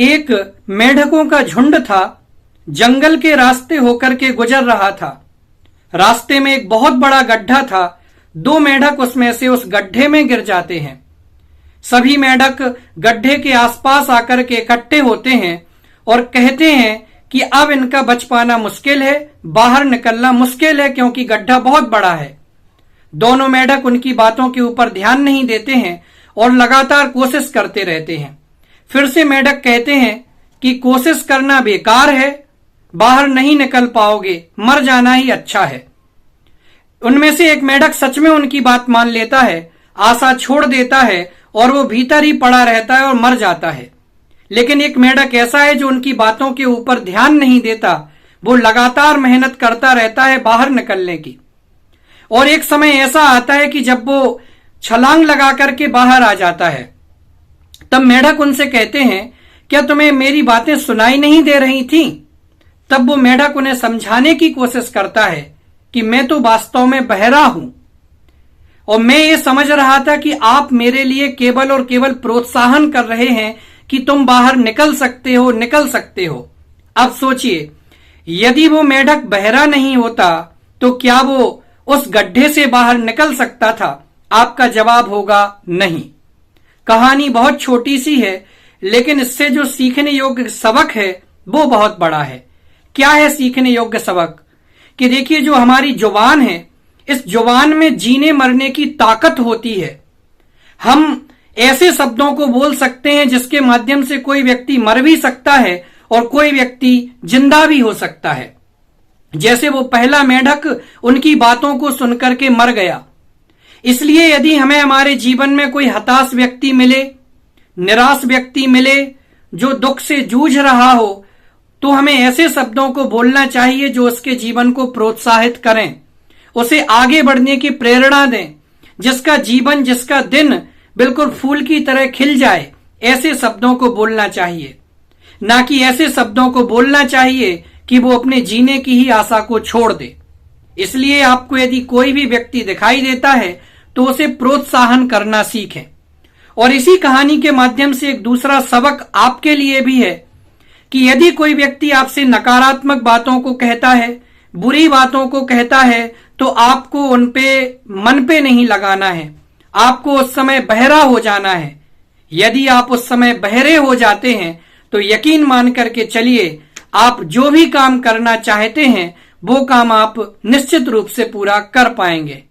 एक मेंढकों का झुंड था। जंगल के रास्ते होकर के गुजर रहा था। रास्ते में एक बहुत बड़ा गड्ढा था। दो मेंढक उसमें से उस गड्ढे में गिर जाते हैं। सभी मेंढक गड्ढे के आसपास आकर के इकट्ठे होते हैं और कहते हैं कि अब इनका बच पाना मुश्किल है, बाहर निकलना मुश्किल है, क्योंकि गड्ढा बहुत बड़ा है। दोनों मेंढक उनकी बातों के ऊपर ध्यान नहीं देते हैं और लगातार कोशिश करते रहते हैं। फिर से मेंढक कहते हैं कि कोशिश करना बेकार है, बाहर नहीं निकल पाओगे, मर जाना ही अच्छा है। उनमें से एक मेंढक सच में उनकी बात मान लेता है, आशा छोड़ देता है और वो भीतर ही पड़ा रहता है और मर जाता है। लेकिन एक मेंढक ऐसा है जो उनकी बातों के ऊपर ध्यान नहीं देता, वो लगातार मेहनत करता रहता है बाहर निकलने की। और एक समय ऐसा आता है कि जब वो छलांग लगा करके बाहर आ जाता है, तब मेंढक उनसे कहते हैं, क्या तुम्हें मेरी बातें सुनाई नहीं दे रही थी? तब वो मेंढक उन्हें समझाने की कोशिश करता है कि मैं तो वास्तव में बहरा हूं और मैं ये समझ रहा था कि आप मेरे लिए केवल और केवल प्रोत्साहन कर रहे हैं कि तुम बाहर निकल सकते हो, निकल सकते हो। अब सोचिए, यदि वो मेंढक बहरा नहीं होता तो क्या वो उस गड्ढे से बाहर निकल सकता था? आपका जवाब होगा नहीं। कहानी बहुत छोटी सी है, लेकिन इससे जो सीखने योग्य सबक है वो बहुत बड़ा है। क्या है सीखने योग्य सबक? कि देखिए, जो हमारी जुबान है, इस जुबान में जीने मरने की ताकत होती है। हम ऐसे शब्दों को बोल सकते हैं जिसके माध्यम से कोई व्यक्ति मर भी सकता है और कोई व्यक्ति जिंदा भी हो सकता है। जैसे वो पहला मेंढक उनकी बातों को सुनकर के मर गया। इसलिए यदि हमें हमारे जीवन में कोई हताश व्यक्ति मिले, निराश व्यक्ति मिले, जो दुख से जूझ रहा हो, तो हमें ऐसे शब्दों को बोलना चाहिए जो उसके जीवन को प्रोत्साहित करें, उसे आगे बढ़ने की प्रेरणा दें, जिसका जीवन, जिसका दिन बिल्कुल फूल की तरह खिल जाए। ऐसे शब्दों को बोलना चाहिए, ना कि ऐसे शब्दों को बोलना चाहिए कि वो अपने जीने की ही आशा को छोड़ दे। इसलिए आपको यदि कोई भी व्यक्ति दिखाई देता है तो उसे प्रोत्साहन करना सीखें। और इसी कहानी के माध्यम से एक दूसरा सबक आपके लिए भी है कि यदि कोई व्यक्ति आपसे नकारात्मक बातों को कहता है, बुरी बातों को कहता है, तो आपको उन पे मन पे नहीं लगाना है, आपको उस समय बहरा हो जाना है। यदि आप उस समय बहरे हो जाते हैं तो यकीन मान करके चलिए, आप जो भी काम करना चाहते हैं वो काम आप निश्चित रूप से पूरा कर पाएंगे।